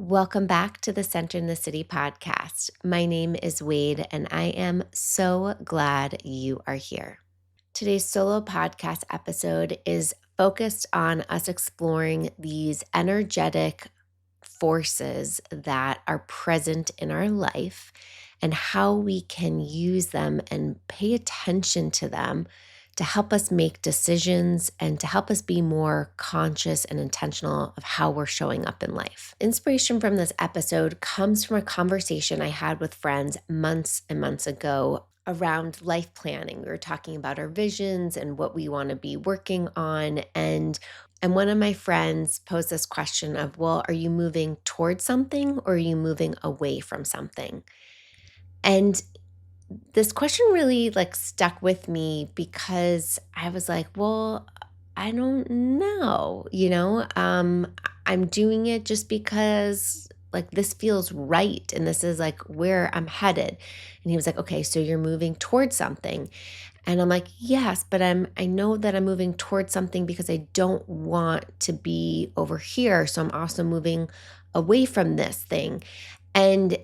Welcome back to the Center in the City podcast. My name is Wade, and I am so glad you are here. Today's solo podcast episode is focused on us exploring these energetic forces that are present in our life and how we can use them and pay attention to them to help us make decisions and to help us be more conscious and intentional of how we're showing up in life. Inspiration from this episode comes from a conversation I had with friends months and months ago around life planning. We were talking about our visions and what we want to be working on. And one of my friends posed this question of, well, are you moving towards something or are you moving away from something? And this question really stuck with me because I was like, well, I don't know, I'm doing it just because this feels right and this is where I'm headed. And he was like, okay, so you're moving towards something. And I'm like, yes, but I know that I'm moving towards something because I don't want to be over here. So I'm also moving away from this thing. And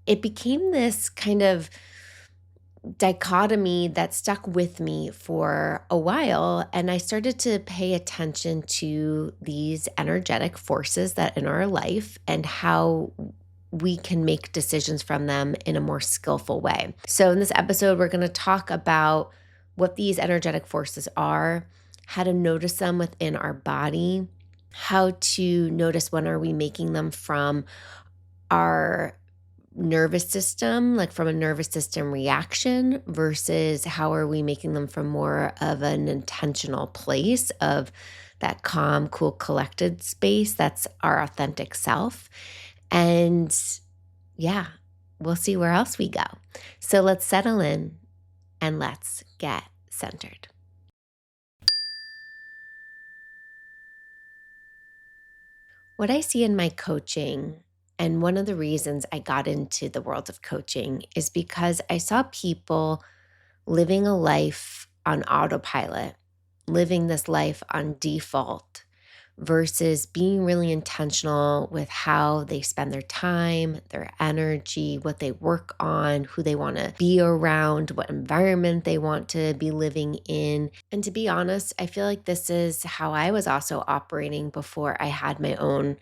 it became this kind of dichotomy that stuck with me for a while. And I started to pay attention to these energetic forces that in our life and how we can make decisions from them in a more skillful way. So in this episode, we're going to talk about what these energetic forces are, how to notice them within our body, how to notice when are we making them from our nervous system, like from a nervous system reaction, versus how are we making them from more of an intentional place of that calm, cool, collected space that's our authentic self. And yeah, we'll see where else we go. So let's settle in and let's get centered. What I see in my coaching, and one of the reasons I got into the world of coaching, is because I saw people living a life on autopilot, living this life on default, versus being really intentional with how they spend their time, their energy, what they work on, who they want to be around, what environment they want to be living in. And to be honest, I feel like this is how I was also operating before I had my own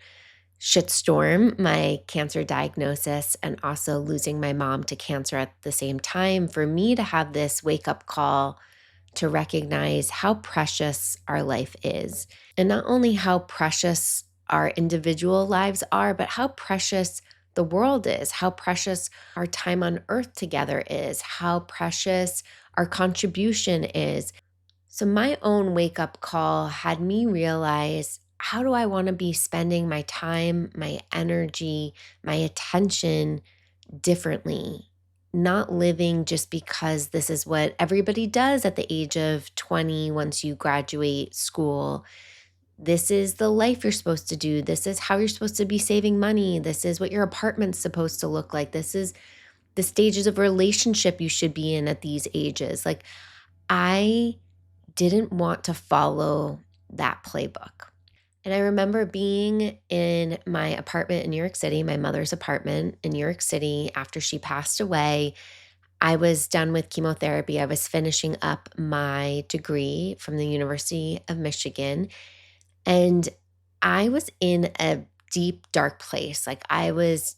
shitstorm, my cancer diagnosis, and also losing my mom to cancer at the same time. For me to have this wake up call to recognize how precious our life is. And not only how precious our individual lives are, but how precious the world is, how precious our time on earth together is, how precious our contribution is. So, my own wake up call had me realize, how do I want to be spending my time, my energy, my attention differently? Not living just because this is what everybody does at the age of 20 once you graduate school. This is the life you're supposed to do. This is how you're supposed to be saving money. This is what your apartment's supposed to look like. This is the stages of relationship you should be in at these ages. I didn't want to follow that playbook. And I remember being in my apartment in New York City, my mother's apartment in New York City after she passed away. I was done with chemotherapy. I was finishing up my degree from the University of Michigan. And I was in a deep, dark place. I was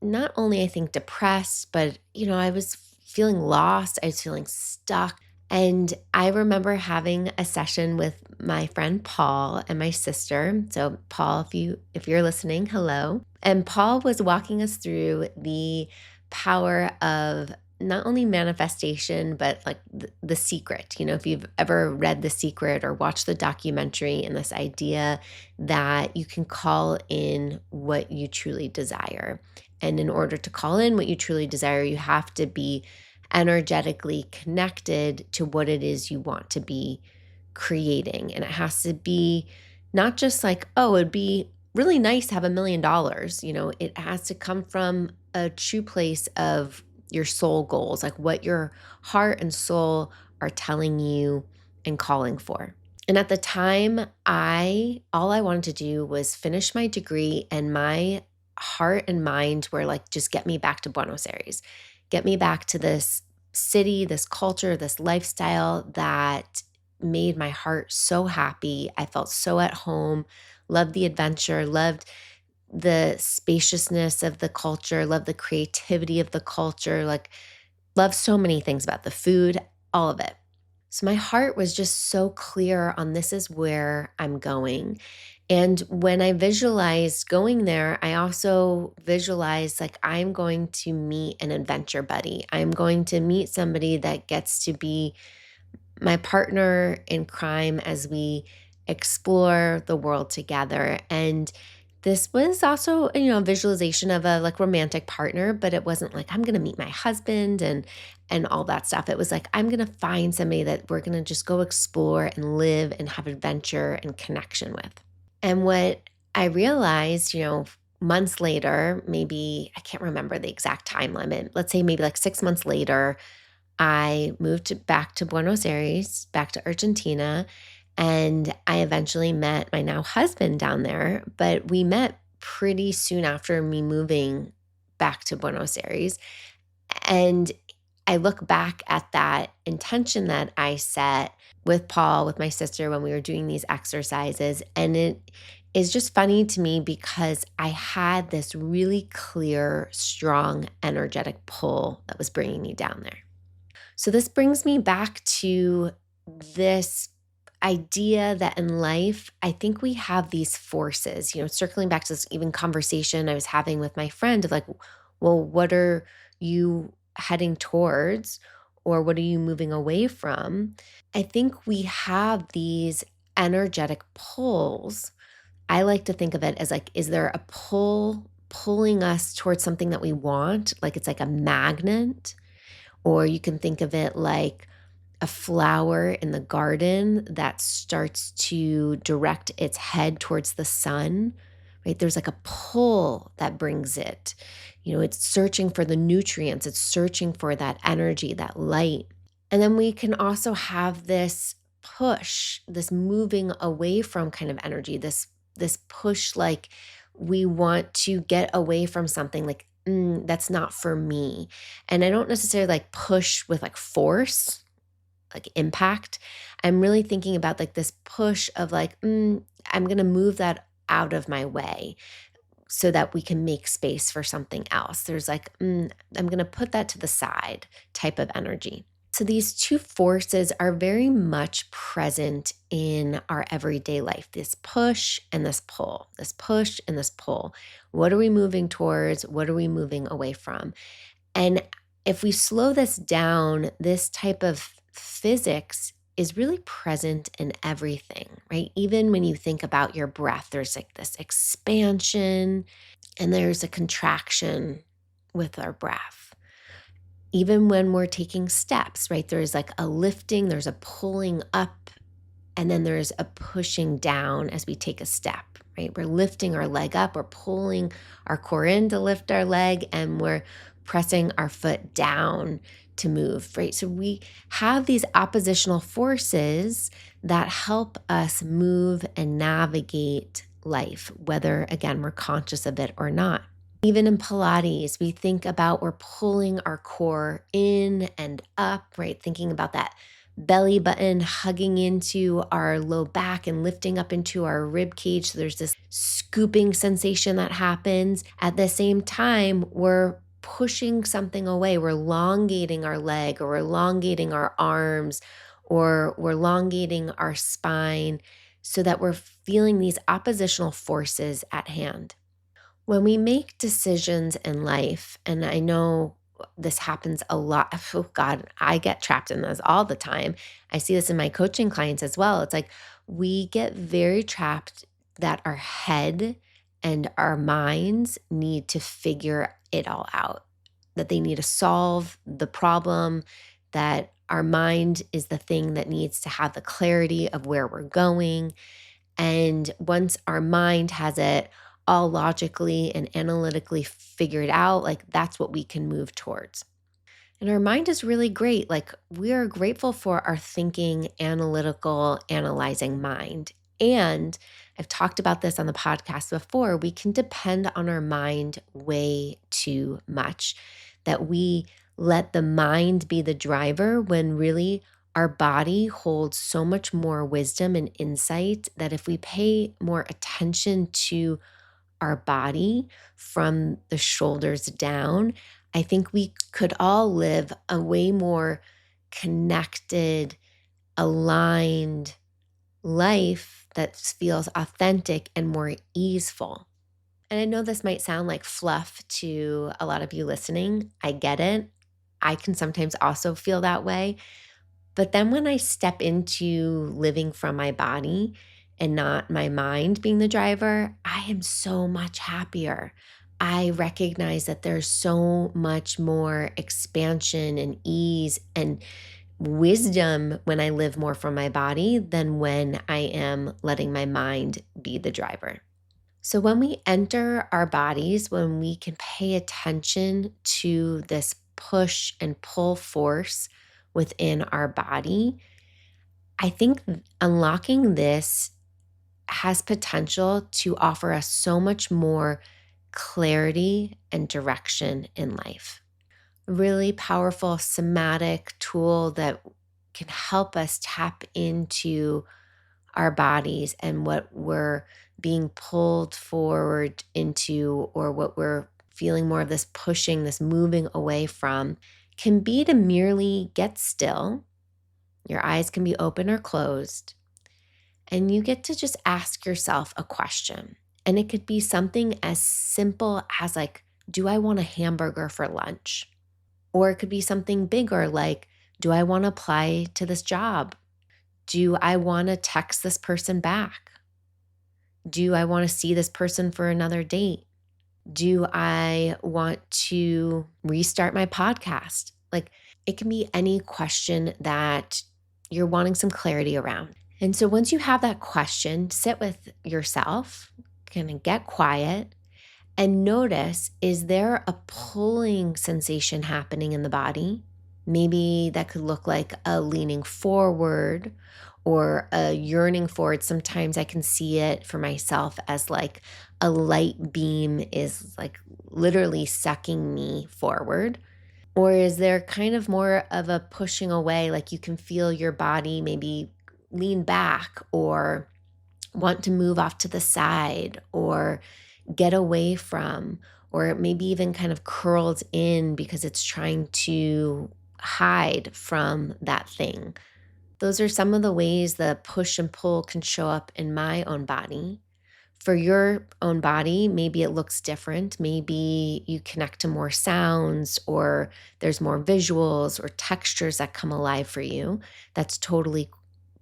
not only, I think, depressed, but, I was feeling lost. I was feeling stuck. And I remember having a session with my friend Paul and my sister. So Paul, if you're listening, hello. And Paul was walking us through the power of not only manifestation, but the secret. If you've ever read The Secret or watched the documentary, and this idea that you can call in what you truly desire. And in order to call in what you truly desire, you have to be energetically connected to what it is you want to be creating. And it has to be not just it'd be really nice to have $1 million. It has to come from a true place of your soul goals, like what your heart and soul are telling you and calling for. And at the time, all I wanted to do was finish my degree, and my heart and mind were like, just get me back to Buenos Aires, get me back to this city, this culture, this lifestyle that made my heart so happy. I felt so at home, loved the adventure, loved the spaciousness of the culture, loved the creativity of the culture, like, loved so many things about the food, all of it. So my heart was just so clear on this is where I'm going. And when I visualized going there, I also visualized like I'm going to meet an adventure buddy. I'm going to meet somebody that gets to be my partner in crime as we explore the world together. And this was also, a visualization of a like romantic partner, but it wasn't like I'm going to meet my husband and all that stuff. It was like I'm going to find somebody that we're going to just go explore and live and have adventure and connection with. And what I realized, months later, maybe I can't remember the exact time limit. Let's say maybe like 6 months later, I moved back to Buenos Aires, back to Argentina, and I eventually met my now husband down there. But we met pretty soon after me moving back to Buenos Aires. And I look back at that intention that I set with Paul, with my sister, when we were doing these exercises. And it is just funny to me because I had this really clear, strong, energetic pull that was bringing me down there. So this brings me back to this idea that in life, I think we have these forces, circling back to this even conversation I was having with my friend of like, well, what are you heading towards? Or what are you moving away from? I think we have these energetic pulls. I like to think of it as like, is there a pull pulling us towards something that we want? Like it's like a magnet. Or you can think of it like a flower in the garden that starts to direct its head towards the sun, right? There's like a pull that brings it. It's searching for the nutrients, it's searching for that energy, that light. And then we can also have this push, this moving away from kind of energy, this push like we want to get away from something like that's not for me. And I don't necessarily like push with like force, like impact. I'm really thinking about like this push of like, I'm going to move that out of my way so that we can make space for something else. There's like, I'm going to put that to the side type of energy. So these two forces are very much present in our everyday life, this push and this pull, this push and this pull. What are we moving towards? What are we moving away from? And if we slow this down, this type of physics is really present in everything, right? Even when you think about your breath, there's like this expansion and there's a contraction with our breath. Even when we're taking steps, right? There's like a lifting, there's a pulling up, and then there's a pushing down as we take a step, right? We're lifting our leg up, we're pulling our core in to lift our leg, and we're pressing our foot down to move, right? So we have these oppositional forces that help us move and navigate life, whether, again, we're conscious of it or not. Even in Pilates, we think about we're pulling our core in and up, right? Thinking about that belly button hugging into our low back and lifting up into our rib cage. So there's this scooping sensation that happens. At the same time, we're pushing something away. We're elongating our leg, or we're elongating our arms, or we're elongating our spine so that we're feeling these oppositional forces at hand. When we make decisions in life, and I know this happens a lot. Oh God, I get trapped in this all the time. I see this in my coaching clients as well. It's like we get very trapped that our head and our minds need to figure it all out, that they need to solve the problem, that our mind is the thing that needs to have the clarity of where we're going. And once our mind has it all logically and analytically figured out, like that's what we can move towards. And our mind is really great. Like we are grateful for our thinking, analytical, analyzing mind. And I've talked about this on the podcast before. We can depend on our mind way too much, that we let the mind be the driver when really our body holds so much more wisdom and insight that if we pay more attention to our body from the shoulders down, I think we could all live a way more connected, aligned life that feels authentic and more easeful. And I know this might sound like fluff to a lot of you listening. I get it. I can sometimes also feel that way. But then when I step into living from my body and not my mind being the driver, I am so much happier. I recognize that there's so much more expansion and ease and wisdom when I live more from my body than when I am letting my mind be the driver. So, when we enter our bodies, when we can pay attention to this push and pull force within our body, I think unlocking this has potential to offer us so much more clarity and direction in life. A really powerful somatic tool that can help us tap into our bodies and what we're being pulled forward into, or what we're feeling more of this pushing, this moving away from, can be to merely get still. Your eyes can be open or closed, and you get to just ask yourself a question. And it could be something as simple as, like, do I want a hamburger for lunch? Or it could be something bigger like, do I want to apply to this job? Do I want to text this person back? Do I want to see this person for another date? Do I want to restart my podcast? Like, it can be any question that you're wanting some clarity around. And so once you have that question, sit with yourself, kind of get quiet and notice, is there a pulling sensation happening in the body? Maybe that could look like a leaning forward or a yearning forward. Sometimes I can see it for myself as like a light beam is like literally sucking me forward. Or is there kind of more of a pushing away, like you can feel your body maybe lean back or want to move off to the side or get away from, or maybe even kind of curled in because it's trying to hide from that thing. Those are some of the ways the push and pull can show up in my own body. For your own body, maybe it looks different. Maybe you connect to more sounds, or there's more visuals or textures that come alive for you. That's totally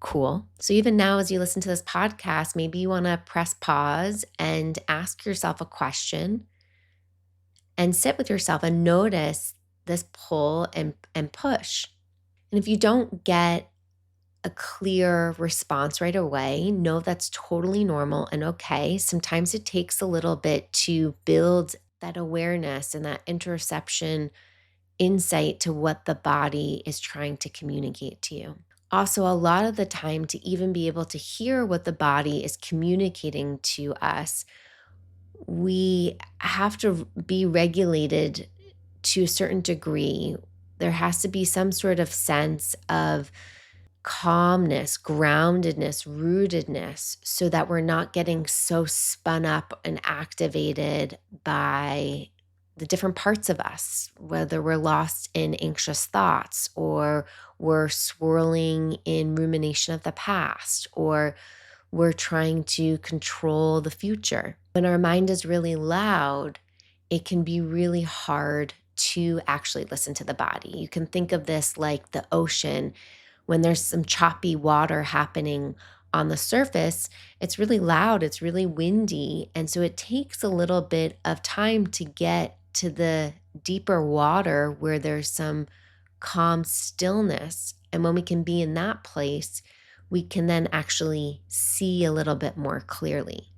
cool. So even now, as you listen to this podcast, maybe you want to press pause and ask yourself a question and sit with yourself and notice this pull and push. And if you don't get a clear response right away, know that's totally normal and okay. Sometimes it takes a little bit to build that awareness and that interoception insight to what the body is trying to communicate to you. Also, a lot of the time, to even be able to hear what the body is communicating to us, we have to be regulated to a certain degree. There has to be some sort of sense of calmness, groundedness, rootedness, so that we're not getting so spun up and activated by the different parts of us, whether we're lost in anxious thoughts or we're swirling in rumination of the past or we're trying to control the future. When our mind is really loud, it can be really hard to actually listen to the body. You can think of this like the ocean. When there's some choppy water happening on the surface, it's really loud, it's really windy. And so it takes a little bit of time to get to the deeper water where there's some calm stillness. And when we can be in that place, we can then actually see a little bit more clearly.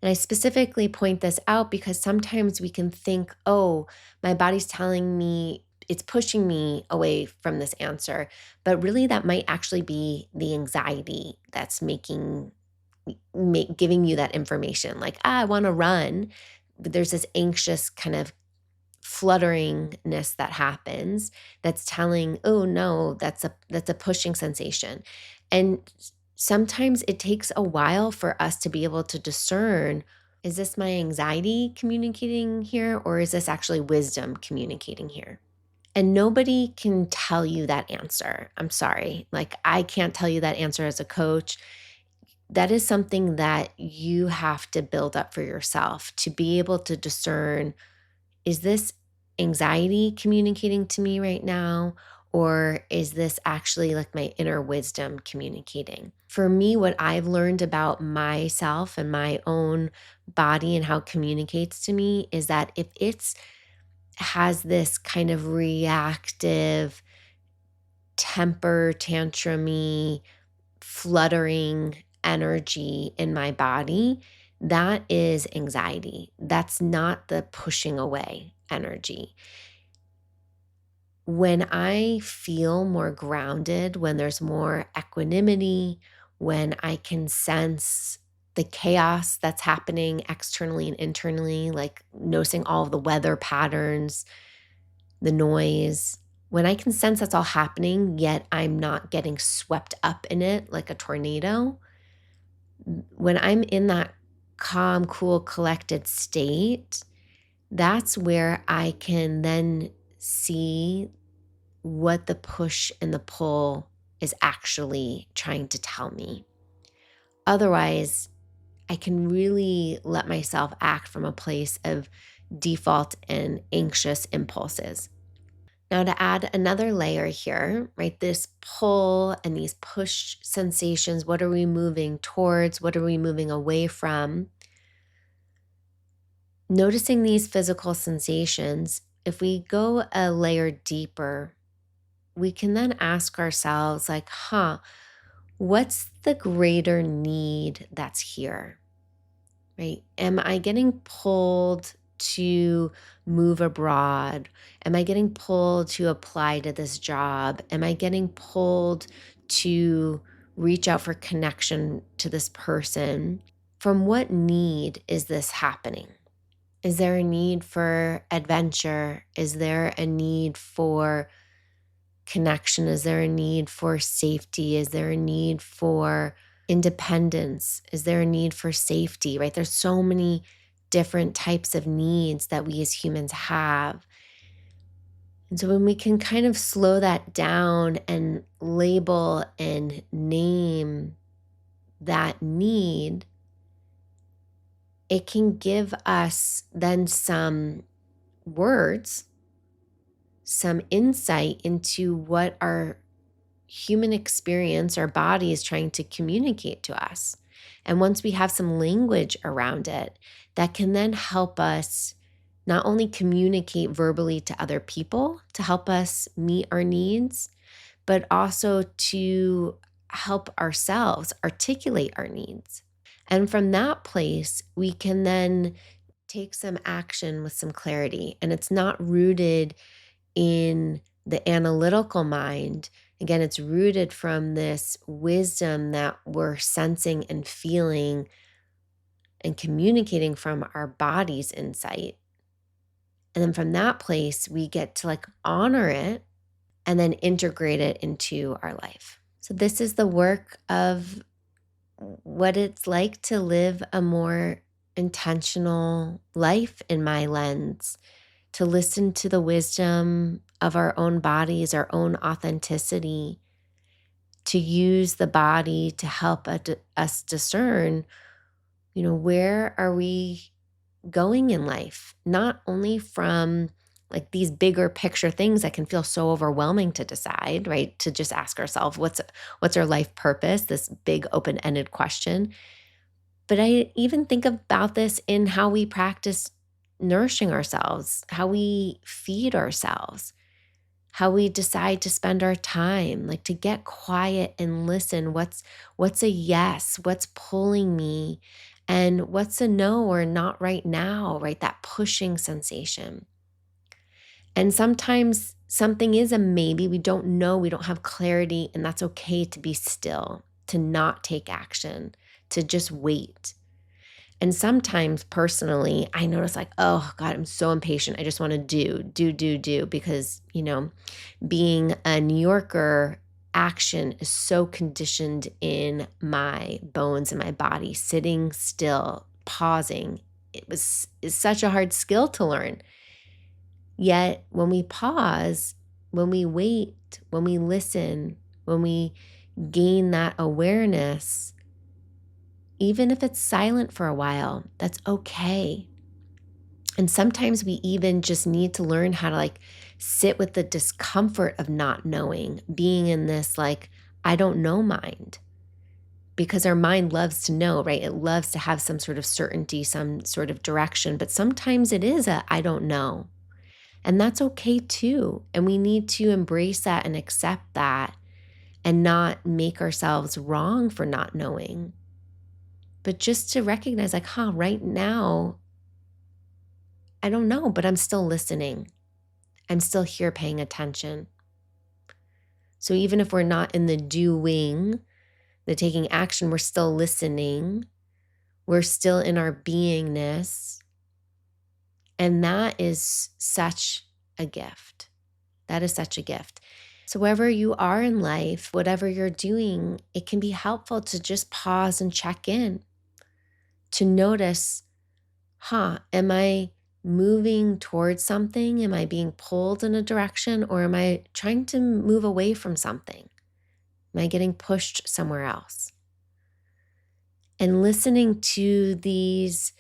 And I specifically point this out because sometimes we can think, oh, my body's telling me, it's pushing me away from this answer. But really, that might actually be the anxiety that's making giving you that information, like, I want to run. But there's this anxious kind of flutteringness that happens that's telling, oh no, that's a pushing sensation. And sometimes it takes a while for us to be able to discern, is this my anxiety communicating here, or is this actually wisdom communicating here? And nobody can tell you that answer. I'm sorry. Like, I can't tell you that answer as a coach. That is something that you have to build up for yourself to be able to discern, is this anxiety communicating to me right now? Or is this actually like my inner wisdom communicating? For me, what I've learned about myself and my own body and how it communicates to me is that if it's has this kind of reactive, temper tantrumy, fluttering energy in my body, that is anxiety. That's not the pushing away energy. When I feel more grounded, when there's more equanimity, when I can sense the chaos that's happening externally and internally, like noticing all of the weather patterns, the noise, when I can sense that's all happening, yet I'm not getting swept up in it like a tornado, when I'm in that calm, cool, collected state, that's where I can then see what the push and the pull is actually trying to tell me. Otherwise, I can really let myself act from a place of default and anxious impulses. Now, to add another layer here, right, this pull and these push sensations, what are we moving towards? What are we moving away from? Noticing these physical sensations, if we go a layer deeper, we can then ask ourselves, like, what's the greater need that's here, right? Am I getting pulled to move abroad? Am I getting pulled to apply to this job? Am I getting pulled to reach out for connection to this person? From what need is this happening? Is there a need for adventure? Is there a need for connection? Is there a need for safety? Is there a need for independence? Is there a need for safety, right? There's so many different types of needs that we as humans have. And so when we can kind of slow that down and label and name that need, it can give us then some words, some insight into what our human experience, our body is trying to communicate to us. And once we have some language around it, that can then help us not only communicate verbally to other people to help us meet our needs, but also to help ourselves articulate our needs. And from that place, we can then take some action with some clarity. And it's not rooted in the analytical mind. Again, it's rooted from this wisdom that we're sensing and feeling and communicating from our body's insight. And then from that place, we get to like honor it and then integrate it into our life. So, this is the work of what it's like to live a more intentional life in my lens, to listen to the wisdom of our own bodies, our own authenticity, to use the body to help us discern, where are we going in life? Not only from like these bigger picture things that can feel so overwhelming to decide, right? To just ask ourselves, what's our life purpose? This big open-ended question. But I even think about this in how we practice nourishing ourselves, how we feed ourselves, how we decide to spend our time, like to get quiet and listen. What's a yes? What's pulling me? And what's a no or not right now, right? That pushing sensation. And sometimes something is a maybe. We don't know, we don't have clarity, and that's okay to be still, to not take action, to just wait. And sometimes personally, I notice like, oh God, I'm so impatient. I just want to do, because, being a New Yorker, action is so conditioned in my bones and my body. Sitting still, pausing, is such a hard skill to learn. Yet when we pause, when we wait, when we listen, when we gain that awareness, even if it's silent for a while, that's okay. And sometimes we even just need to learn how to sit with the discomfort of not knowing, being in this I don't know mind. Because our mind loves to know, right? It loves to have some sort of certainty, some sort of direction, but sometimes it is I don't know. And that's okay too. And we need to embrace that and accept that and not make ourselves wrong for not knowing. But just to recognize right now, I don't know, but I'm still listening. I'm still here paying attention. So even if we're not in the doing, the taking action, we're still listening. We're still in our beingness. And that is such a gift. That is such a gift. So wherever you are in life, whatever you're doing, it can be helpful to just pause and check in, to notice, am I moving towards something? Am I being pulled in a direction, or am I trying to move away from something? Am I getting pushed somewhere else? And listening to these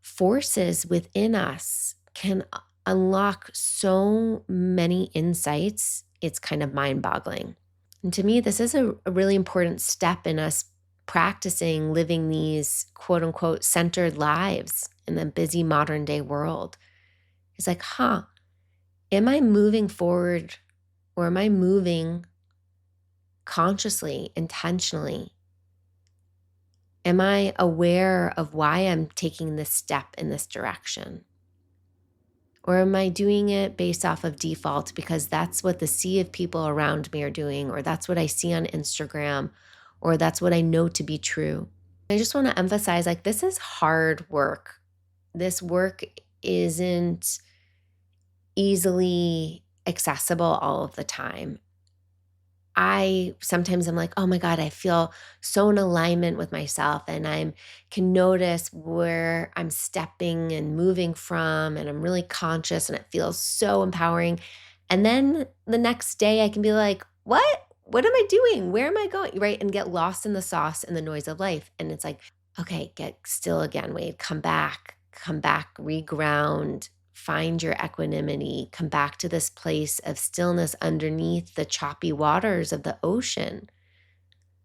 forces within us can unlock so many insights. It's kind of mind-boggling. And to me, this is a really important step in us practicing living these quote unquote centered lives in the busy modern day world. It's am I moving forward, or am I moving consciously, intentionally? Am I aware of why I'm taking this step in this direction? Or am I doing it based off of default because that's what the sea of people around me are doing, or that's what I see on Instagram, or that's what I know to be true? I just want to emphasize this is hard work. This work isn't easily accessible all of the time. Sometimes I'm oh my God, I feel so in alignment with myself, and I can notice where I'm stepping and moving from, and I'm really conscious, and it feels so empowering. And then the next day I can be what? What am I doing? Where am I going? Right? And get lost in the sauce and the noise of life. And it's okay, get still again, Wade, come back, reground, find your equanimity, come back to this place of stillness underneath the choppy waters of the ocean.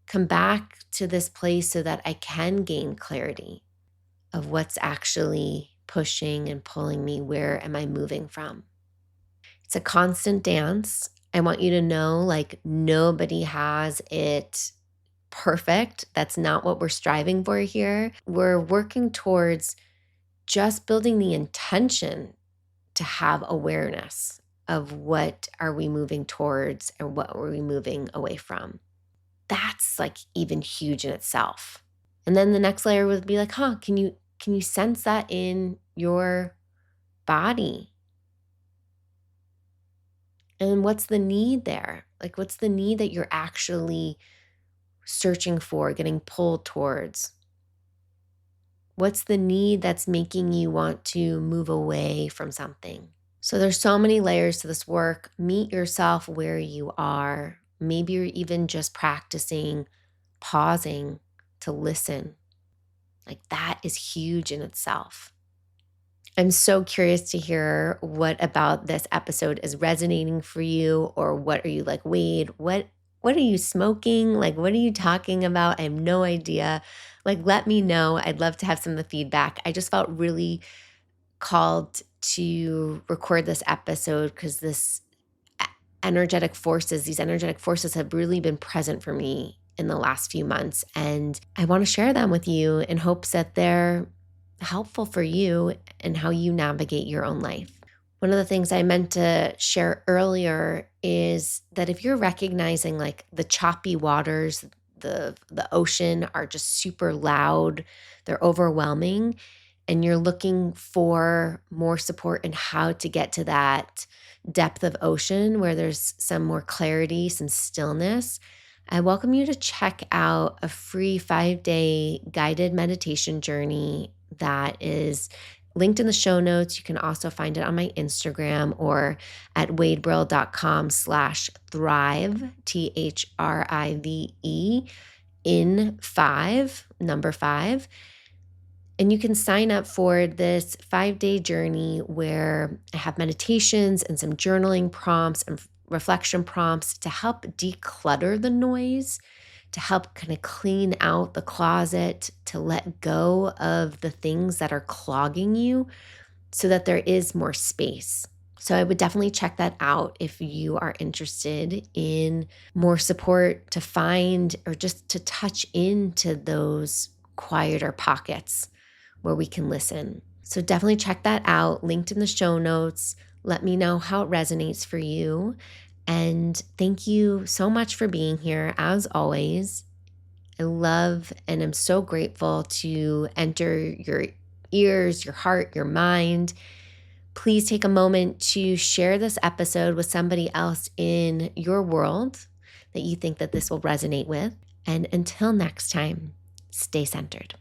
Come back to this place so that I can gain clarity of what's actually pushing and pulling me. Where am I moving from? It's a constant dance. I want you to know nobody has it perfect. That's not what we're striving for here. We're working towards just building the intention to have awareness of what are we moving towards and what are we moving away from. That's even huge in itself. And then the next layer would be can you sense that in your body? And what's the need there? What's the need that you're actually searching for, getting pulled towards? What's the need that's making you want to move away from something? So there's so many layers to this work. Meet yourself where you are. Maybe you're even just practicing pausing to listen. That is huge in itself. I'm so curious to hear what about this episode is resonating for you, or what are you Wade, what are you smoking? What are you talking about? I have no idea. Let me know. I'd love to have some of the feedback. I just felt really called to record this episode because these energetic forces have really been present for me in the last few months. And I want to share them with you in hopes that they're helpful for you and how you navigate your own life. One of the things I meant to share earlier is that if you're recognizing the choppy waters the ocean are just super loud, they're overwhelming, and you're looking for more support in how to get to that depth of ocean where there's some more clarity, some stillness, I welcome you to check out a free 5-day guided meditation journey that is linked in the show notes. You can also find it on my Instagram or at wadebrill.com/thrive, THRIVE, in five, number five. And you can sign up for this 5-day journey where I have meditations and some journaling prompts and reflection prompts to help declutter the noise, to help kind of clean out the closet, to let go of the things that are clogging you so that there is more space. So I would definitely check that out if you are interested in more support to find or just to touch into those quieter pockets where we can listen. So definitely check that out, linked in the show notes. Let me know how it resonates for you. And thank you so much for being here, as always. I love and am so grateful to enter your ears, your heart, your mind. Please take a moment to share this episode with somebody else in your world that you think that this will resonate with. And until next time, stay centered.